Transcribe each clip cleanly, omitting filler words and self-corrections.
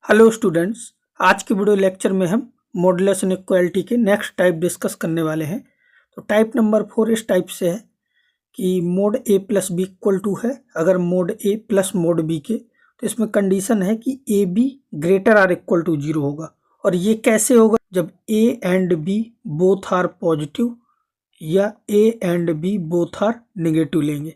Hello students, आज के video lecture में हम मॉडुलस इनइक्वालिटी के नेक्स्ट टाइप डिस्कस करने वाले हैं। तो टाइप नंबर 4 इस टाइप से है कि mod A plus B equal to है अगर mod A plus mod B के, तो इसमें कंडीशन है कि A B greater or equal to 0 होगा। और ये कैसे होगा? जब A and B both are positive या A and B both are negative लेंगे।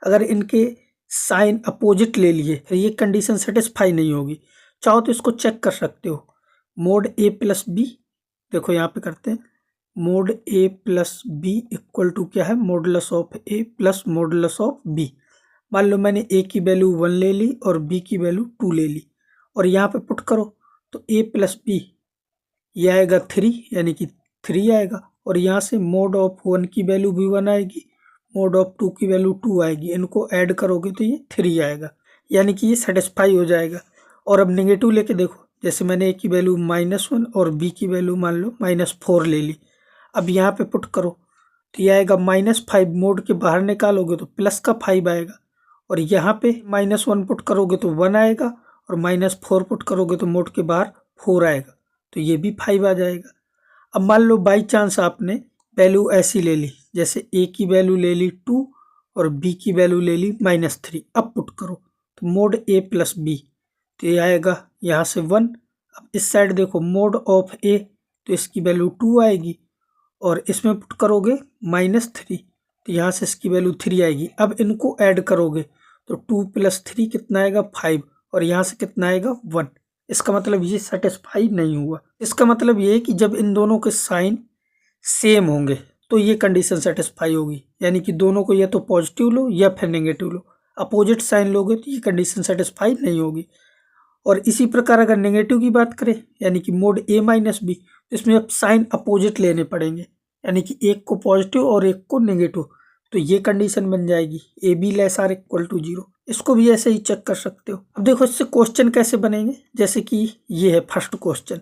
अगर इनके साइन अपोजिट ले लिए तो ये कंडीशन सेटिस्फाई नहीं होगी। चाहो तो इसको चेक कर सकते हो। मोड ए प्लस बी, देखो यहाँ पे करते हैं, mod A plus B equal to क्या है? Modulus of A plus modulus of B. मान लो मैंने ए की वैल्यू 1 ले ली और बी की वैल्यू 2 ले ली, और यहाँ पे पुट करो तो ए प्लस बी ये आएगा 3, यानी कि 3 आएगा। और यहाँ से मोड ऑफ 1 की वैल्यू भी 1 आएगी, मोड ऑफ 2 की वैल्यू 2 आएगी। इनको ऐड करोगे तो ये 3 आएगा, यानी कि ये सेटिस्फाई हो जाएगा। और अब नेगेटिव लेके देखो, जैसे मैंने ए की वैल्यू -1 और बी की वैल्यू मान लो -4 ले ली। अब यहाँ पे पुट करो तो ये आएगा -5। मोड के बाहर निकालोगे तो प्लस का 5 आएगा। और यहाँ पे -1 पुट करोगे तो 1 आएगा, और -4 पुट करोगे तो मोड के बाहर 4 आएगा, तो ये भी 5 आ जाएगा। अब मान लो बाई चांस आपने वैल्यू ऐसी ले ली, जैसे ए की वैल्यू ले ली 2 और बी की वैल्यू ले ली -3। अब पुट करो तो मोड ए प्लस बी, तो ये आएगा यहाँ से 1। अब इस साइड देखो मोड ऑफ ए, तो इसकी वैल्यू 2 आएगी, और इसमें पुट करोगे -3, तो यहाँ से इसकी वैल्यू 3 आएगी। अब इनको ऐड करोगे तो 2 + 3 कितना आएगा? 5, और यहाँ से कितना आएगा? 1। इसका मतलब ये सेटिस्फाई नहीं हुआ। इसका मतलब ये है कि जब इन दोनों के साइन सेम होंगे तो ये कंडीशन सेटिस्फाई होगी, यानी कि दोनों को या तो पॉजिटिव लो या फिर नेगेटिव लो। अपोजिट साइन लोगे तो ये कंडीशन सेटिस्फाई नहीं होगी। और इसी प्रकार अगर नेगेटिव की बात करें, यानी कि मोड ए माइनस बी, तो इसमें अब साइन अपोजिट लेने पड़ेंगे, यानी कि एक को पॉजिटिव और एक को नेगेटिव। तो ये कंडीशन बन जाएगी A B less or equal to 0। इसको भी ऐसे ही चेक कर सकते हो। अब देखो इससे क्वेश्चन कैसे बनेंगे, जैसे कि ये है फर्स्ट क्वेश्चन।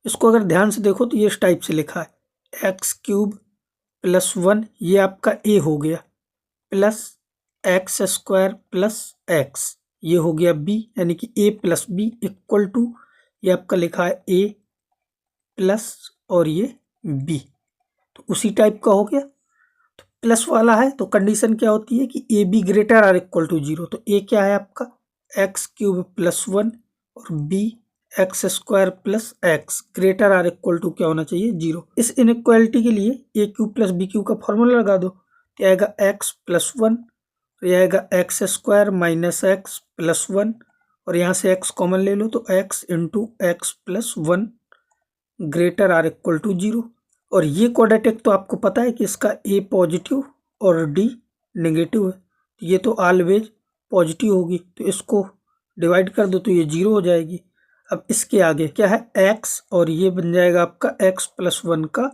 इसको अगर ध्यान से देखो तो ये इस टाइप से लिखा है x³ + 1, ये आपका a हो गया, प्लस x² + x, ये हो गया b, यानी कि a + b इक्वल टू, ये आपका लिखा है a प्लस और ये b। तो उसी टाइप का हो गया। तो प्लस वाला है तो कंडीशन क्या होती है कि A B greater or equal to 0। तो ए क्या है आपका? x³ + 1 और b x² + x greater or equal to क्या होना चाहिए? 0। इस इनइक्वालिटी के लिए a³ + bq का फॉर्मूला लगा दो, तो आएगा x + 1, तो यह आएगा x² - x + 1, और यहाँ से x कॉमन ले लो तो x × x + 1 greater or equal to 0। और ये क्वाड्रेटिक तो आपको पता है कि इसका a पॉजिटिव और d नेगेटिव है, तो ये तो ऑलवेज पॉजिटिव होगी, तो इसको डिवाइड कर दो तो ये 0 हो जाएगी। अब इसके आगे क्या है? x, और ये बन जाएगा आपका x + 1 का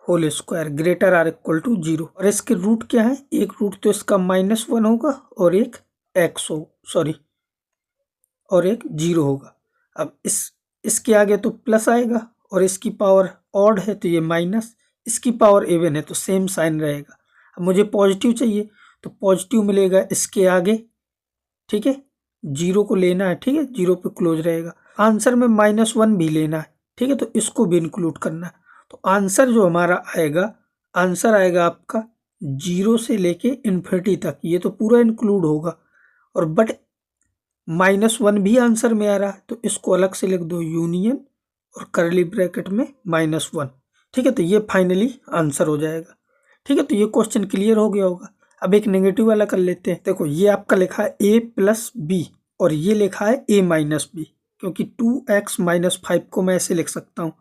whole square greater or equal to 0। और इसके रूट क्या है? एक रूट तो इसका -1 होगा और एक x हो, सॉरी, और एक 0 होगा। अब इसके आगे तो प्लस आएगा, और इसकी पावर ऑड है तो ये माइनस, इसकी पावर इवन है तो सेम साइन रहेगा। अब मुझे पॉजिटिव चाहिए तो पॉजिटिव मिलेगा इसके आगे, ठीक है, 0 को लेना है, ठीक है, 0 पे क्लोज रहेगा। आंसर में -1 भी लेना है, ठीक है, तो इसको भी इंक्लूड करना है। तो आंसर जो हमारा आएगा, आंसर आएगा आपका 0 से लेके इन्फिनिटी तक, ये तो पूरा इंक्लूड होगा। और बट -1 भी आंसर में आ रहा है, तो इसको अलग से लिख दो, यूनियन और करली ब्रैकेट में -1, ठीक है। तो ये फाइनली आंसर हो जाएगा, ठीक है। तो ये क्वेश्चन क्लियर हो गया होगा। अब एक नेगेटिव वाला कर लेते हैं। देखो ये आपका लिखा है a + b, और ये लिखा है a - b, क्योंकि 2x - 5 को मैं ऐसे लिख सकता हूँ,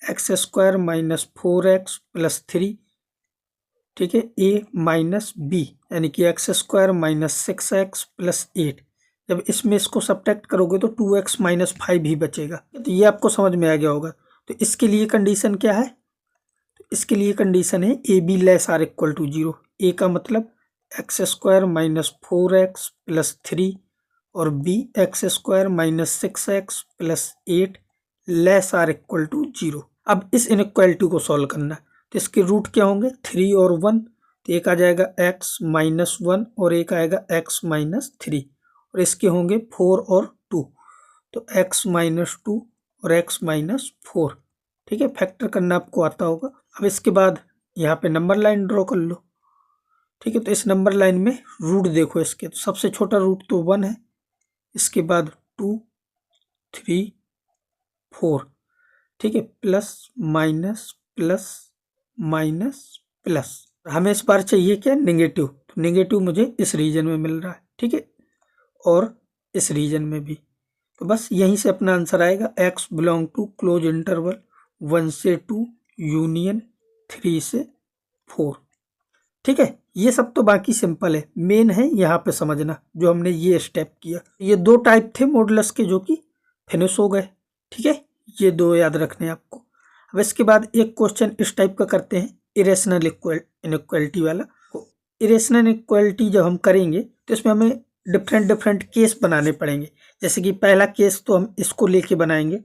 x² - 4x + 3, ठीक है, a - b, यानी कि x² - 6x + 8। जब इसमें इसको सब्ट्रैक्ट करोगे तो 2x - 5 ही बचेगा। तो ये आपको समझ में आ गया होगा। तो इसके लिए कंडीशन क्या है? तो इसके लिए कंडीशन है A B less or equal to 0। A का मतलब x² - 4x + 3 और b x² - 6x + 8 less or equal to 0। अब इस इनइक्वालिटी को सॉल्व करना है, तो इसके रूट क्या होंगे? 3 और 1, तो एक आ जाएगा x - 1 और एक आएगा x - 3, और इसके होंगे 4 और 2, तो x माइनस 2 और x माइनस 4। ठीक है, फैक्टर करना आपको आता होगा। अब इसके बाद यहाँ पे नंबर लाइन ड्रॉ कर लो। ठीक है, तो इस नंबर लाइन में रूट देखो इसके, तो सबसे छोटा रूट तो 1 है, इसके बाद 2 3 4। ठीक है, plus minus plus minus plus. हमें इस बार चाहिए क्या, नेगेटिव, तो नेगेटिव मुझे इस रीजन में मिल रहा है। ठीक है, और इस रीजन में भी, तो बस यहीं से अपना आंसर आएगा, x belong to close interval 1 से 2 यूनियन 3 से 4। ठीक है, ये सब तो बाकी सिंपल है, मेन है यहाँ पे समझना जो हमने ये स्टेप किया। ये 2 टाइप थे मॉडुलस के जो कि फिनिश हो गए। ठीक है, ये 2 याद रखने हैं आपको। अब इसके बाद एक क्वेश्चन इस टाइप का करते हैं, इरेशनल इनइक्वालिटी वाला। इरेशनल इनइक्वालिटी जब हम करेंगे तो इसमें हमें डिफरेंट केस बनाने पड़ेंगे। जैसे कि पहला केस तो हम इसको लेके बनाएंगे,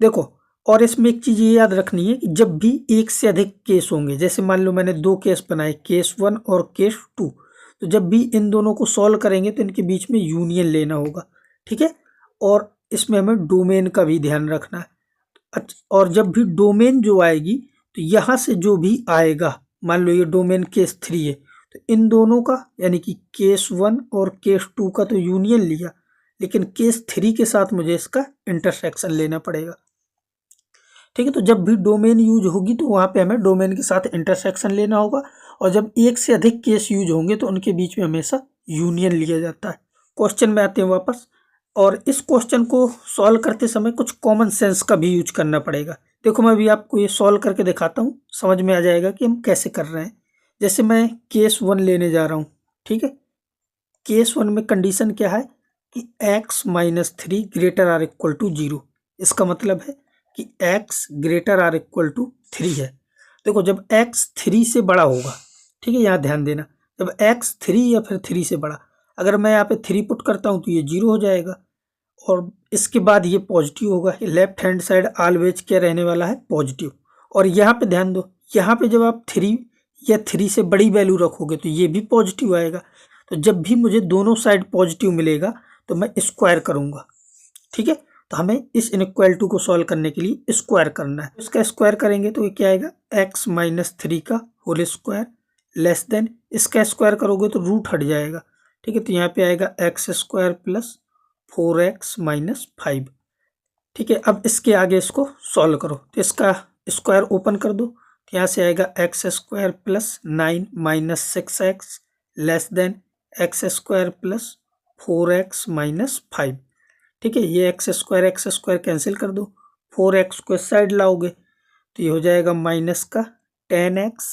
देखो। और इसमें एक चीज़ ये याद रखनी है कि जब भी एक से अधिक केस होंगे, जैसे मान लो मैंने 2 केस बनाए, केस 1 और केस 2, तो जब भी इन दोनों को सॉल्व करेंगे तो इनके बीच में यूनियन लेना होगा। ठीक है, और इसमें हमें डोमेन का भी ध्यान रखना है। और जब भी डोमेन जो आएगी तो यहाँ से जो भी आएगा, मान लो ये डोमेन केस 3 है, तो इन दोनों का यानी कि केस 1 और केस 2 का तो यूनियन लिया, लेकिन केस 3 के साथ मुझे इसका इंटरसेक्शन लेना पड़ेगा। ठीक है, तो जब भी डोमेन यूज होगी तो वहाँ पे हमें डोमेन के साथ इंटरसेक्शन लेना होगा, और जब एक से अधिक केस यूज होंगे तो उनके बीच में हमेशा यूनियन लिया जाता है। क्वेश्चन में आते हैं वापस, और इस क्वेश्चन को सॉल्व करते समय कुछ कॉमन सेंस का भी यूज करना पड़ेगा। देखो मैं अभी आपको ये सॉल्व करके दिखाता हूँ, समझ में आ जाएगा कि हम कैसे कर रहे हैं। जैसे मैं केस 1 लेने जा रहा हूँ। ठीक है, केस 1 में कंडीशन क्या है कि x minus 3 greater or equal to 0। इसका मतलब है कि x greater or equal to 3 है। देखो जब x 3 से बड़ा होगा, ठीक है, यहाँ ध्यान देना, जब x 3 या फिर 3 से बड़ा, अगर मैं यहाँ पे 3 पुट करता हूँ तो ये 0 हो जाएगा, और इसके बाद ये पॉजिटिव होगा। लेफ्ट हैंड साइड ऑलवेज क्या रहने वाला है, पॉजिटिव। और यहाँ पे ध्यान दो, यहाँ पे जब आप 3 या 3 से बड़ी वैल्यू रखोगे तो ये भी पॉजिटिव आएगा। तो जब भी मुझे दोनों साइड पॉजिटिव मिलेगा तो मैं स्क्वायर करूँगा। ठीक है, तो हमें इस इनइक्वालिटी को सॉल्व करने के लिए स्क्वायर करना है। इसका स्क्वायर करेंगे तो ये क्या आएगा, x माइनस 3 का होल स्क्वायर लेस देन, इसका स्क्वायर करोगे तो रूट हट जाएगा। ठीक है, तो यहाँ पे आएगा x square plus 4x minus 5। ठीक है, अब इसके आगे इसको सॉल्व करो, तो इसका स्क्वायर ओपन कर दो, तो यहाँ से आएगा x square plus 9 minus 6x less than x square plus 4x minus 5। ठीक है, ये एक्स स्क्वायर कैंसिल कर दो, 4x को इस साइड लाओगे तो ये हो जाएगा माइनस का 10x।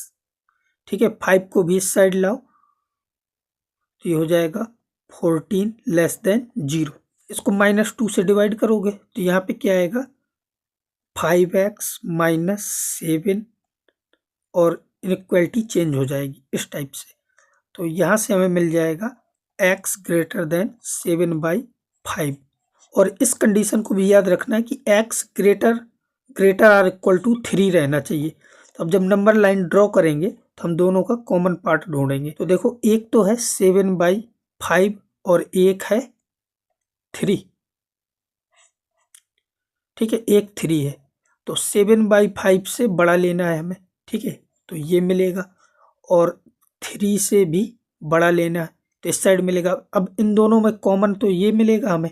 ठीक है, 5 को भी इस साइड लाओ तो ये हो जाएगा 14 लेस देन 0। इसको -2 से डिवाइड करोगे तो यहाँ पे क्या आएगा, 5x माइनस 7, और इनइक्वालिटी चेंज हो जाएगी इस टाइप से। तो यहाँ से हमें मिल जाएगा x ग्रेटर देन 7/5। और इस कंडीशन को भी याद रखना है कि x greater or equal to 3 रहना चाहिए। तो अब जब नंबर लाइन ड्रॉ करेंगे तो हम दोनों का कॉमन पार्ट ढूंढेंगे। तो देखो एक तो है 7/5 और एक है 3। ठीक है, एक 3 है, तो 7/5 से बड़ा लेना है हमें। ठीक है, तो ये मिलेगा, और 3 से भी बड़ा लेना है तो इस साइड मिलेगा। अब इन दोनों में कॉमन तो ये मिलेगा हमें।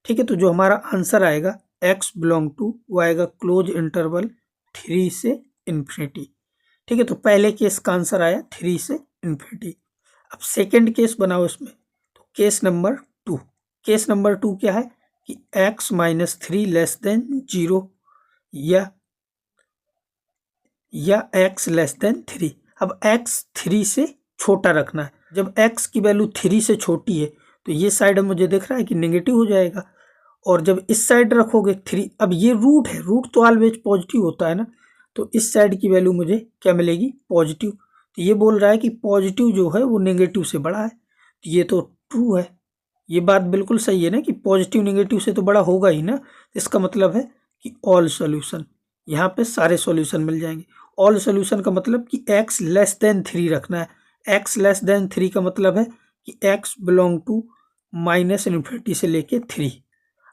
ठीक है, तो जो हमारा आंसर आएगा x बिलोंग टू, वो आएगा क्लोज इंटरवल 3 से इन्फिनिटी। ठीक है, तो पहले केस का आंसर आया 3 से इन्फिनिटी। अब सेकेंड केस बनाओ इसमें, तो केस नंबर 2। केस नंबर 2 क्या है कि x माइनस 3 लेस देन 0 या x लेस देन 3। अब x 3 से छोटा रखना है। जब x की वैल्यू 3 से छोटी है तो ये साइड मुझे दिख रहा है कि नेगेटिव हो जाएगा, और जब इस साइड रखोगे 3, अब ये रूट है, रूट तो ऑलवेज पॉजिटिव होता है ना, तो इस साइड की वैल्यू मुझे क्या मिलेगी, पॉजिटिव। तो ये बोल रहा है कि पॉजिटिव जो है वो नेगेटिव से बड़ा है, तो ये तो ट्रू है। ये बात बिल्कुल सही है ना कि पॉजिटिव नेगेटिव से तो बड़ा होगा ही ना। इसका मतलब है कि ऑल सॉल्यूशन, यहाँ पे सारे सॉल्यूशन मिल जाएंगे। ऑल सॉल्यूशन का मतलब कि x लेस देन 3 रखना है। x लेस देन 3 का मतलब है कि x belong to minus infinity से लेके 3।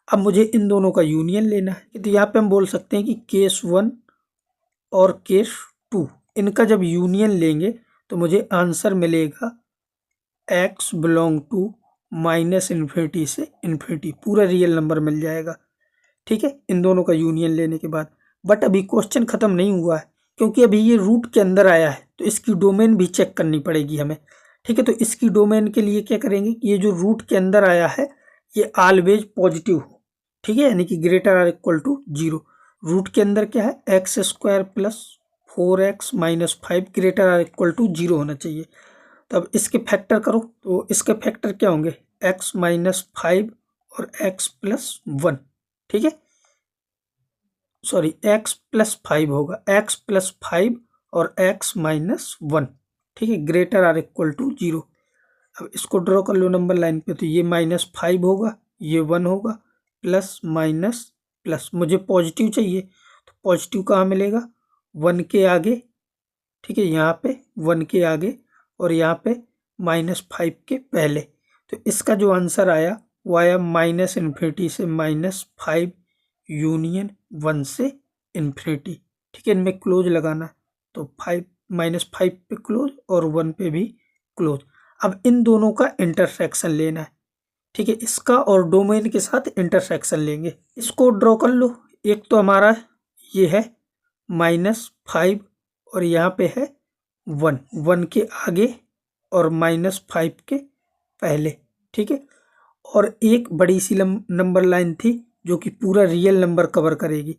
अब मुझे इन दोनों का यूनियन लेना है। तो यहाँ पे हम बोल सकते हैं कि केस 1 और केस 2 इनका जब यूनियन लेंगे तो मुझे आंसर मिलेगा x बिलोंग टू -∞ से ∞, पूरा रियल नंबर मिल जाएगा। ठीक है, इन दोनों का यूनियन लेने के बाद। बट अभी क्वेश्चन खत्म नहीं हुआ है, क्योंकि अभी ये रूट के अंदर आया है तो इसकी डोमेन भी चेक करनी पड़ेगी हमें। ठीक है, तो इसकी डोमेन के लिए क्या करेंगे कि ये जो रूट के अंदर आया है ये ऑलवेज पॉजिटिव हो। ठीक है, यानी कि greater or equal to 0। Root के अंदर क्या है, x² + 4x - 5 greater or equal to 0 होना चाहिए। तो अब इसके फैक्टर करो, तो इसके फैक्टर क्या होंगे, x - 5 और x + 1। ठीक है, सॉरी x + 5 होगा, x + 5 और x - 1। ठीक है, ग्रेटर आर इक्वल टू 0। अब इसको ड्रॉ कर लो नंबर लाइन पे, तो ये -5 होगा, ये 1 होगा, प्लस माइनस प्लस। मुझे पॉजिटिव चाहिए, तो पॉजिटिव कहाँ मिलेगा, 1 के आगे। ठीक है, यहाँ पे 1 के आगे और यहाँ पे -5 के पहले। तो इसका जो आंसर आया वो आया -∞ से -5 यूनियन 1 से इन्फिनिटी। ठीक है, इनमें क्लोज लगाना, तो -5 पे क्लोज और 1 पे भी क्लोज। अब इन दोनों का इंटरसेक्शन लेना है। ठीक है, इसका और डोमेन के साथ इंटरसेक्शन लेंगे। इसको ड्रॉ कर लो। एक तो हमारा ये है -5 और यहाँ पे है 1 के आगे और -5 के पहले। ठीक है, और एक बड़ी सी नंबर लाइन थी जो कि पूरा रियल नंबर कवर करेगी।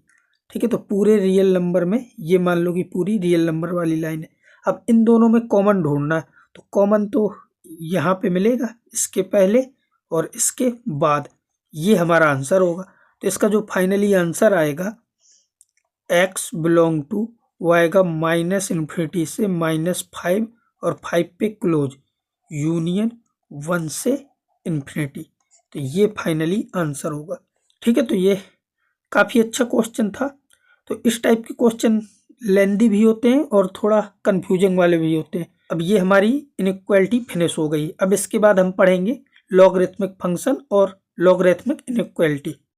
ठीक है, तो पूरे रियल नंबर में ये मान लो कि पूरी रियल नंबर वाली लाइन है। अब इन दोनों में कॉमन ढूंढना है, तो कॉमन तो यहाँ पे मिलेगा, इसके पहले और इसके बाद। ये हमारा आंसर होगा। तो इसका जो फाइनली आंसर आएगा x बिलोंग टू, वो आएगा -∞ से -5 और 5 पे क्लोज, यूनियन 1 से इन्फिनिटी। तो ये फाइनली आंसर होगा। ठीक है, तो ये काफ़ी अच्छा क्वेश्चन था। तो इस टाइप के क्वेश्चन लेंदी भी होते हैं और थोड़ा कंफ्यूजिंग वाले भी होते हैं। अब ये हमारी इनइक्वालिटी फिनिश हो गई। अब इसके बाद हम पढ़ेंगे लॉगरिथमिक फंक्शन और लॉगरिथमिक इनइक्वालिटी।